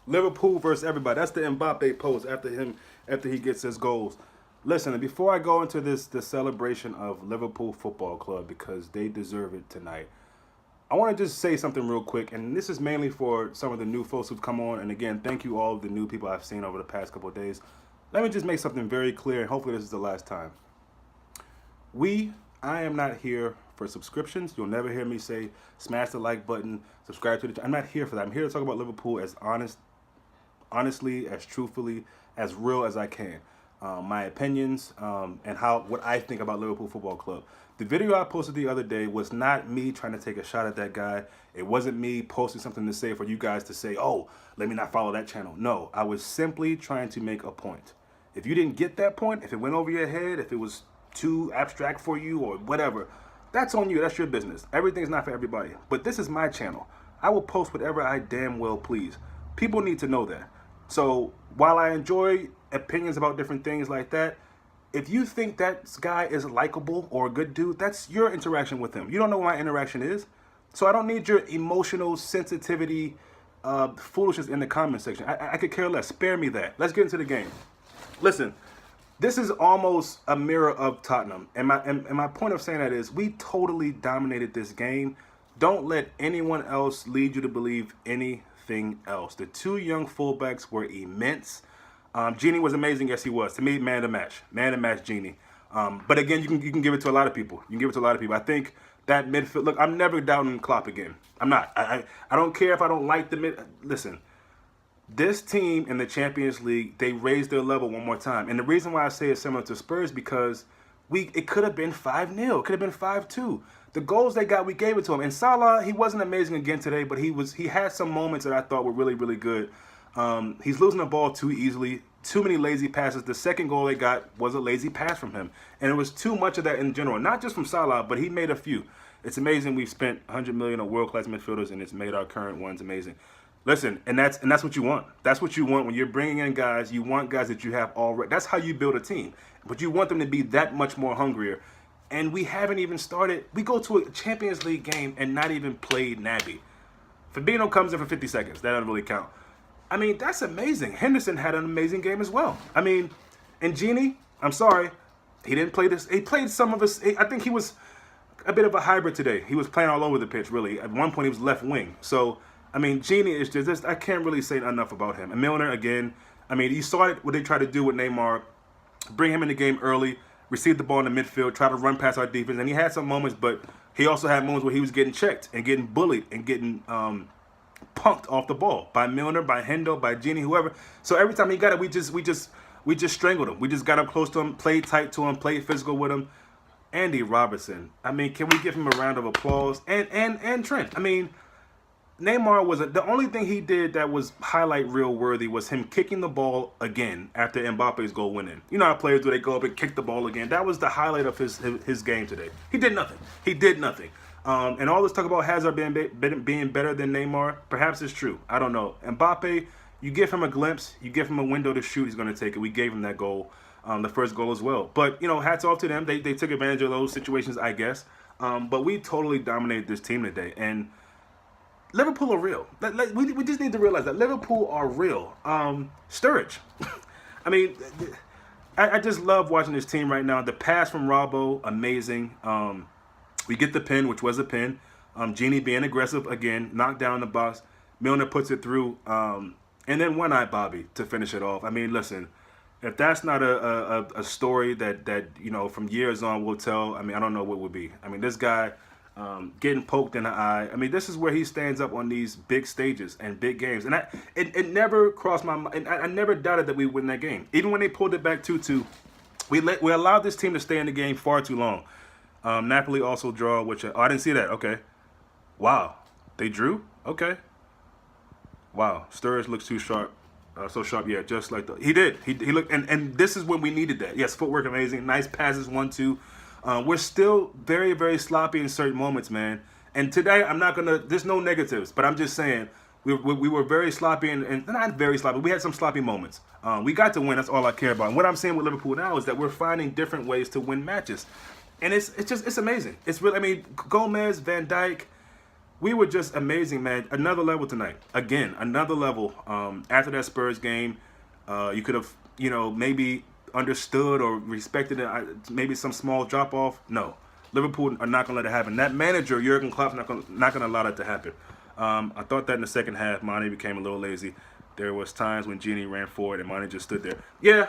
Liverpool versus everybody. That's the Mbappe post after he gets his goals. Listen, before I go into the celebration of Liverpool Football Club because they deserve it tonight, I want to just say something real quick, and this is mainly for some of the new folks who've come on. And again, thank you all of the new people I've seen over the past couple of days. Let me just make something very clear, and hopefully this is the last time. I am not here for subscriptions. You'll never hear me say smash the like button, subscribe to the. I'm not here for that. I'm here to talk about Liverpool as honestly, as truthfully, as real as I can. My opinions and what I think about Liverpool Football Club. The video I posted the other day was not me trying to take a shot at that guy. It wasn't me posting something to say for you guys to say, oh, let me not follow that channel. No, I was simply trying to make a point. If you didn't get that point, if it went over your head, if it was too abstract for you or whatever, that's on you. That's your business. Everything's not for everybody. But this is my channel. I will post whatever I damn well please. People need to know that. So while I enjoy opinions about different things like that, if you think that guy is likable or a good dude, that's your interaction with him. You don't know what my interaction is. So I don't need your emotional sensitivity, foolishness in the comment section. I could care less. Spare me that. Let's get into the game. Listen, this is almost a mirror of Tottenham. And my point of saying that is we totally dominated this game. Don't let anyone else lead you to believe anything else. The two young fullbacks were immense. Genie was amazing. Yes, he was. To me, man of the match. Man of the match, Genie. But again, you can give it to a lot of people. You can give it to a lot of people. I think that midfield. Look, I'm never doubting Klopp again. I'm not. I don't care if I don't like the mid. Listen, this team in the Champions League, they raised their level one more time. And the reason why I say it's similar to Spurs because it could have been 5-0. It could have been 5-2. The goals they got, we gave it to him. And Salah, he wasn't amazing again today, but he had some moments that I thought were really, really good. He's losing the ball too easily, too many lazy passes. The second goal they got was a lazy pass from him. And it was too much of that in general. Not just from Salah, but he made a few. It's amazing we've spent $100 million on world-class midfielders, and it's made our current ones amazing. Listen, and that's what you want. That's what you want when you're bringing in guys. You want guys that you have already. That's how you build a team. But you want them to be that much more hungrier. And we haven't even started. We go to a Champions League game and not even played Naby. Fabinho comes in for 50 seconds. That doesn't really count. I mean, that's amazing. Henderson had an amazing game as well. I mean, and Genie, I'm sorry, he didn't play this. He played some of us. I think he was a bit of a hybrid today. He was playing all over the pitch, really. At one point, he was left wing. So, I mean, Genie is just I can't really say enough about him. And Milner, again, I mean, you saw what they tried to do with Neymar, bring him in the game early, receive the ball in the midfield, try to run past our defense. And he had some moments, but he also had moments where he was getting checked and getting bullied and getting punked off the ball by Milner, by Hendo, by Genie, whoever. So every time he got it, we just strangled him. We just got up close to him, played tight to him, played physical with him. Andy Robertson. I mean, can we give him a round of applause? And Trent. I mean, Neymar wasn't the only thing he did that was highlight reel worthy was him kicking the ball again after Mbappe's goal went in. You know how players do, they go up and kick the ball again. That was the highlight of his game today. He did nothing. He did nothing. And all this talk about Hazard being better than Neymar, perhaps it's true. I don't know. Mbappe, you give him a glimpse, you give him a window to shoot, he's going to take it. We gave him that goal, the first goal as well. But, you know, hats off to them. They took advantage of those situations, I guess. But we totally dominated this team today. And Liverpool are real. We just need to realize that Liverpool are real. Sturridge. I mean, I just love watching this team right now. The pass from Robbo, amazing. We get the pin, which was a pin. Genie being aggressive again, knocked down the box. Milner puts it through. And then one-eyed Bobby to finish it off. I mean, listen, if that's not a story that you know from years on we'll tell, I mean, I don't know what would be. I mean, this guy getting poked in the eye. I mean, this is where he stands up on these big stages and big games. And it never crossed my mind. I never doubted that we would win that game. Even when they pulled it back 2-2, we allowed this team to stay in the game far too long. Napoli also draw, which I didn't see that. Okay, wow, they drew. Okay, wow, Sturridge looks too sharp, so sharp. Yeah, just like he did. He looked, and this is when we needed that. Yes, footwork amazing, nice passes, 1-2. We're still very, very sloppy in certain moments, man. And today, I'm not gonna. There's no negatives, but I'm just saying we were very sloppy and not very sloppy. We had some sloppy moments. We got to win. That's all I care about. And what I'm saying with Liverpool now is that we're finding different ways to win matches. And it's amazing. It's really, I mean, Gomez, Van Dijk, we were just amazing, man. Another level tonight. Again, another level. After that Spurs game, you could have, maybe understood or respected it. Maybe some small drop off. No, Liverpool are not going to let it happen. That manager, Jurgen Klopp, not going to allow that to happen. I thought that in the second half, Mane became a little lazy. There was times when Gini ran forward and Mane just stood there. Yeah.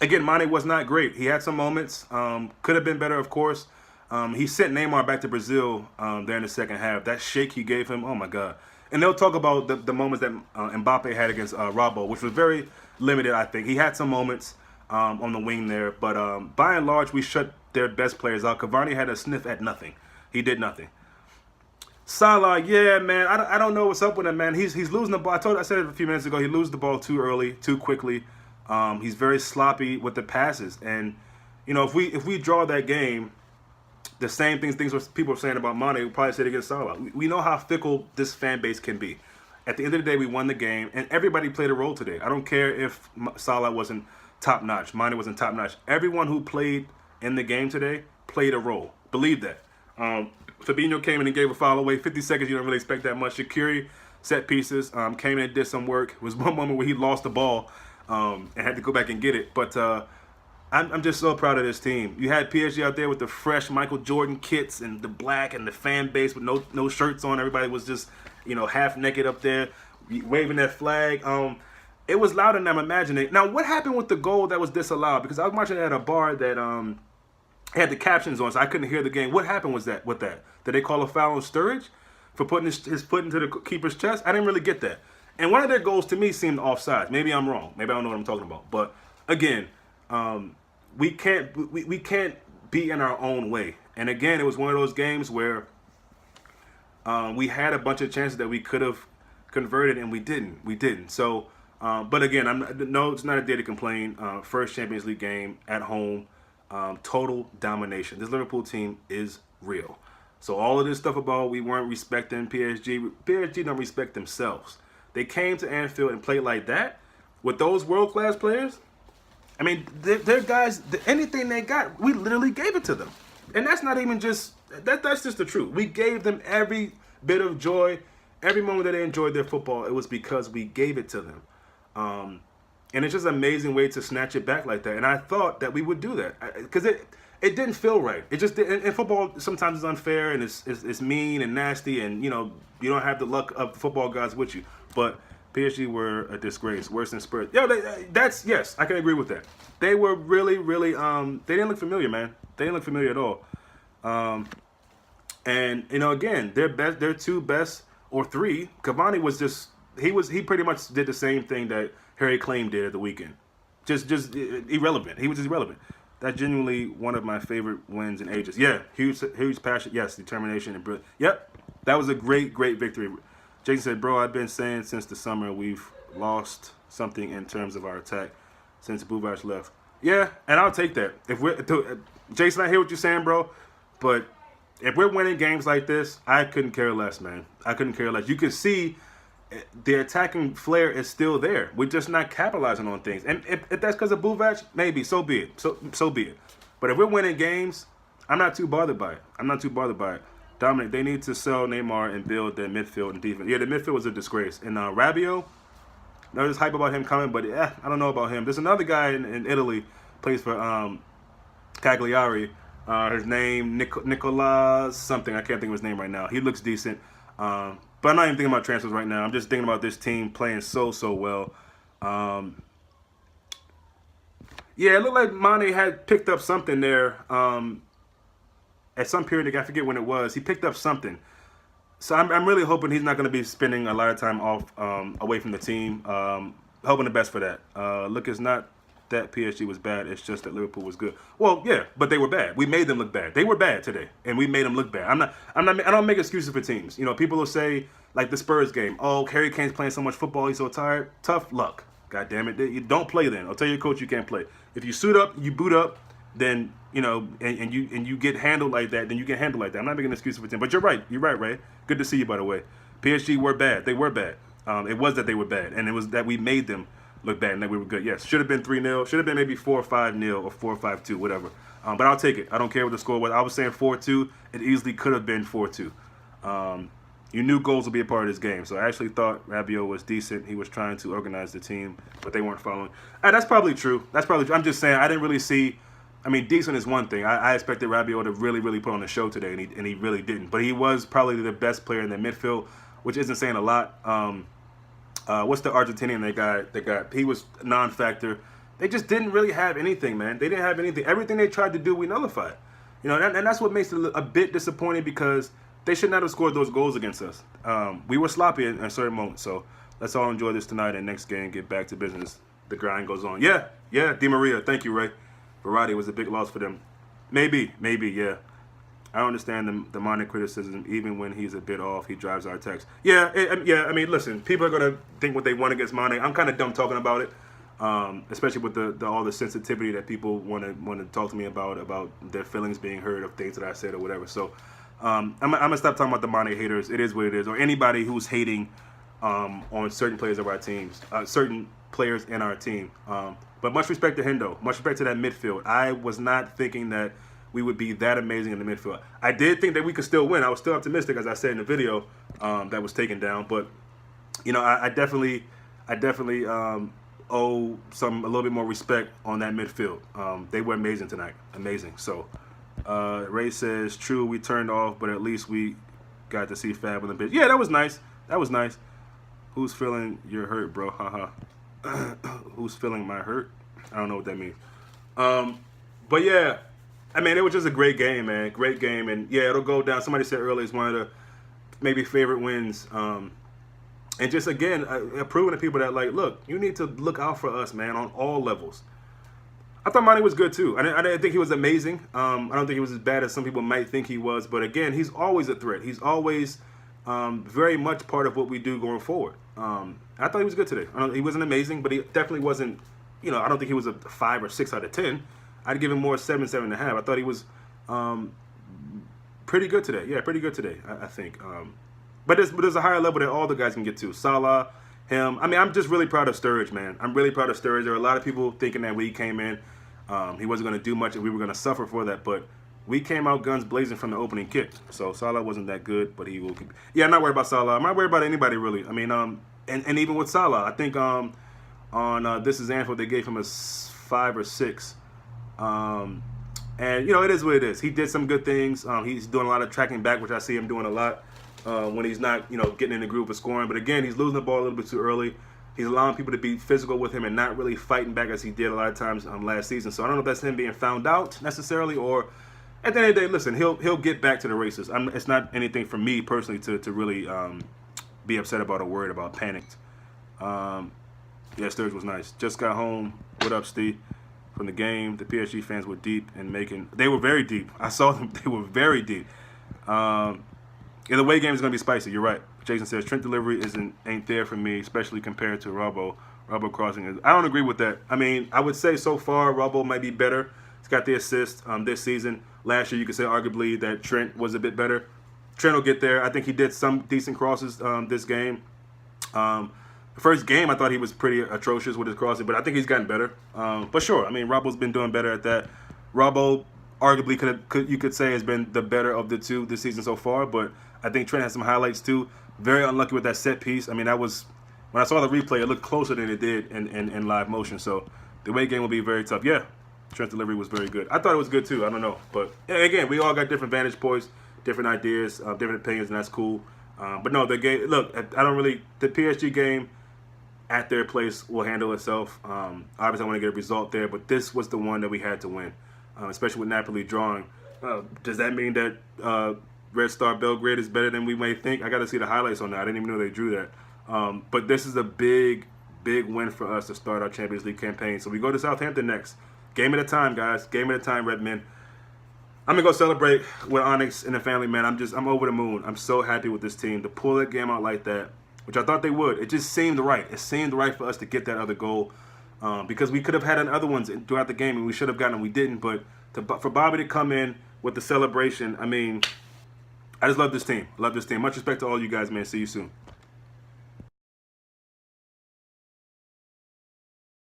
Again, Mane was not great. He had some moments. Could have been better, of course. He sent Neymar back to Brazil there in the second half. That shake he gave him, oh my God. And they'll talk about the moments that Mbappe had against Robbo, which was very limited, I think. He had some moments on the wing there. But by and large, we shut their best players out. Cavani had a sniff at nothing. He did nothing. Salah, yeah, man, I don't know what's up with him, man. He's losing the ball. I said it a few minutes ago. He loses the ball too early, too quickly. He's very sloppy with the passes. And, if we draw that game, the same things people are saying about Mane, we probably said against Salah. We know how fickle this fan base can be. At the end of the day, we won the game, and everybody played a role today. I don't care if Salah wasn't top-notch, Mane wasn't top-notch. Everyone who played in the game today played a role. Believe that. Fabinho came in and gave a foul away. 50 seconds, you don't really expect that much. Shaqiri, set pieces, came in and did some work. It was one moment where he lost the ball and had to go back and get it. But I'm just so proud of this team. You had PSG out there with the fresh Michael Jordan kits and the black and the fan base with no shirts on. Everybody was just, half naked up there, waving that flag. It was louder than I'm imagining. Now, what happened with the goal that was disallowed? Because I was watching it at a bar that had the captions on, so I couldn't hear the game. What happened with that? Did they call a foul on Sturridge for putting his foot into the keeper's chest? I didn't really get that. And one of their goals to me seemed offside. Maybe I'm wrong. Maybe I don't know what I'm talking about. But again, we can't be in our own way. And again, it was one of those games where we had a bunch of chances that we could have converted and we didn't. So, but again, it's not a day to complain. First Champions League game at home. Total domination. This Liverpool team is real. So all of this stuff about we weren't respecting PSG don't respect themselves. They came to Anfield and played like that with those world-class players. I mean, they're guys, anything they got, we literally gave it to them. And that's not even just, that's just the truth. We gave them every bit of joy, every moment that they enjoyed their football. It was because we gave it to them. And it's just an amazing way to snatch it back like that. And I thought that we would do that because it didn't feel right. It just didn't. And football sometimes is unfair and it's mean and nasty. And, you don't have the luck of the football gods with you. But PSG were a disgrace, worse than Spurs. Yes, I can agree with that. They were really, really, they didn't look familiar, man. They didn't look familiar at all. And, again, their two best or three, Cavani was just, he pretty much did the same thing that Harry Claim did at the weekend. Just irrelevant. He was just irrelevant. That's genuinely one of my favorite wins in ages. Yeah, huge passion. Yes, determination and brilliance. Yep, that was a great victory. Jason said, bro, I've been saying since the summer we've lost something in terms of our attack since Buvac left. Yeah, and I'll take that. Jason, I hear what you're saying, bro, but if we're winning games like this, I couldn't care less, man. I couldn't care less. You can see the attacking flair is still there. We're just not capitalizing on things. And if that's because of Buvac, maybe, so be it. So be it. But if we're winning games, I'm not too bothered by it. Dominic, they need to sell Neymar and build their midfield and defense. Yeah, the midfield was a disgrace. And Rabiot, there's hype about him coming, but I don't know about him. There's another guy in Italy, plays for Cagliari. His name, Nicolas something. I can't think of his name right now. He looks decent. But I'm not even thinking about transfers right now. I'm just thinking about this team playing so well. Yeah, it looked like Mane had picked up something there. At some period, I forget when it was, he picked up something. So I'm really hoping he's not going to be spending a lot of time off away from the team. Hoping the best for that. Look, it's not that PSG was bad. It's just that Liverpool was good. Well, yeah, but they were bad. We made them look bad. They were bad today, and we made them look bad. I don't make excuses for teams. People will say like the Spurs game. Oh, Harry Kane's playing so much football. He's so tired. Tough luck. God damn it. You don't play then. I'll tell your coach you can't play. If you suit up, you boot up. Then and you get handled like that, then you get handled like that. I'm not making an excuse for them, but you're right, Ray. Good to see you, by the way. PSG were bad. They were bad. It was that they were bad, and it was that we made them look bad and that we were good. Yes, should have been 3-0. Should have been maybe 4-5-0 or 4-5-2, whatever. But I'll take it. I don't care what the score was. I was saying 4-2. It easily could have been 4-2. You knew goals would be a part of this game. So I actually thought Rabiot was decent. He was trying to organize the team, but they weren't following. That's probably true. That's probably true. I'm just saying I didn't really see. I mean, decent is one thing. I expected Rabiot to really, really put on the show today, and he really didn't. But he was probably the best player in the midfield, which isn't saying a lot. What's the Argentinian they got? He was non-factor. They just didn't really have anything, man. They didn't have anything. Everything they tried to do, we nullified. You know, and that's what makes it a bit disappointing because they should not have scored those goals against us. We were sloppy in a certain moment. So let's all enjoy this tonight and next game, get back to business. The grind goes on. Yeah, Di Maria. Thank you, Ray. Verratti was a big loss for them. Maybe, yeah. I understand the demonic criticism. Even when he's a bit off, he drives our attacks. Yeah. I mean, listen, people are gonna think what they want against Mane. I'm kind of dumb talking about it, especially with all the sensitivity that people want to talk to me about their feelings being hurt of things that I said or whatever. So I'm gonna stop talking about the Mane haters. It is what it is, or anybody who's hating on certain players of our teams, certain players in our team. But much respect to Hendo. Much respect to that midfield. I was not thinking that we would be that amazing in the midfield. I did think that we could still win. I was still optimistic, as I said in the video that was taken down. But you know, I definitely owe a little bit more respect on that midfield. They were amazing tonight. Amazing. So Ray says, true, we turned off, but at least we got to see Fab on the pitch. Yeah, that was nice. That was nice. Who's feeling your hurt, bro? Haha. Who's feeling my hurt? I don't know what that means. But yeah, I mean, it was just a great game, man. Great game. And yeah, it'll go down. Somebody said earlier it's one of the maybe favorite wins. And just again, proving to people that, like, look, you need to look out for us, man, on all levels. I thought Monty was good too. I didn't think he was amazing. I don't think he was as bad as some people might think he was. But again, he's always a threat. He's always very much part of what we do going forward. I thought he was good today. He wasn't amazing, but he definitely wasn't, you know, I don't think he was a 5 or 6 out of 10. I'd give him more 7, 7.5. I thought he was pretty good today. Yeah, pretty good today, I think. But there's a higher level that all the guys can get to. Salah, him. I mean, I'm just really proud of Sturridge, man. I'm really proud of Sturridge. There were a lot of people thinking that when he came in, he wasn't going to do much and we were going to suffer for that. But we came out guns blazing from the opening kick. So Salah wasn't that good, but he will keep. Yeah, I'm not worried about Salah. I'm not worried about anybody, really. I mean, and even with Salah, I think on This Is Anfield, they gave him a 5 or 6. And, you know, it is what it is. He did some good things. He's doing a lot of tracking back, which I see him doing a lot when he's not, you know, getting in the groove of scoring. But again, he's losing the ball a little bit too early. He's allowing people to be physical with him and not really fighting back as he did a lot of times last season. So I don't know if that's him being found out necessarily, or at the end of the day, listen, he'll get back to the races. It's not anything for me personally to really be upset about or worried about, panicked. Yeah, Sturridge was nice. Just got home. What up, Steve? From the game, the PSG fans were deep and they were very deep. I saw them. They were very deep. Yeah, the away game is going to be spicy. You're right. Jason says, Trent delivery ain't there for me, especially compared to Robbo. Robbo crossing. I don't agree with that. I mean, I would say so far Robbo might be better. He's got the assist this season. Last year, you could say arguably that Trent was a bit better. Trent will get there. I think he did some decent crosses this game. The first game, I thought he was pretty atrocious with his crossing, but I think he's gotten better. But sure, I mean, Robbo's been doing better at that. Robbo arguably you could say has been the better of the two this season so far, but I think Trent has some highlights too. Very unlucky with that set piece. I mean, that was, when I saw the replay, it looked closer than it did in live motion. So the away game will be very tough. Yeah, Trent's delivery was very good. I thought it was good too. I don't know. But yeah, again, we all got different vantage points, different ideas, different opinions, and that's cool. But no, the game, look, the PSG game at their place will handle itself. Obviously, I want to get a result there, but this was the one that we had to win, especially with Napoli drawing. Does that mean that Red Star Belgrade is better than we may think? I got to see the highlights on that. I didn't even know they drew that. But this is a big win for us to start our Champions League campaign. So we go to Southampton next. Game at a time, guys. Game at a time, Red Men. I'm going to go celebrate with Onyx and the family, man. I'm over the moon. I'm so happy with this team. To pull that game out like that, which I thought they would. It just seemed right. It seemed right for us to get that other goal because we could have had other ones throughout the game and we should have gotten them. We didn't. But for Bobby to come in with the celebration, I mean, I just love this team. Love this team. Much respect to all you guys, man. See you soon.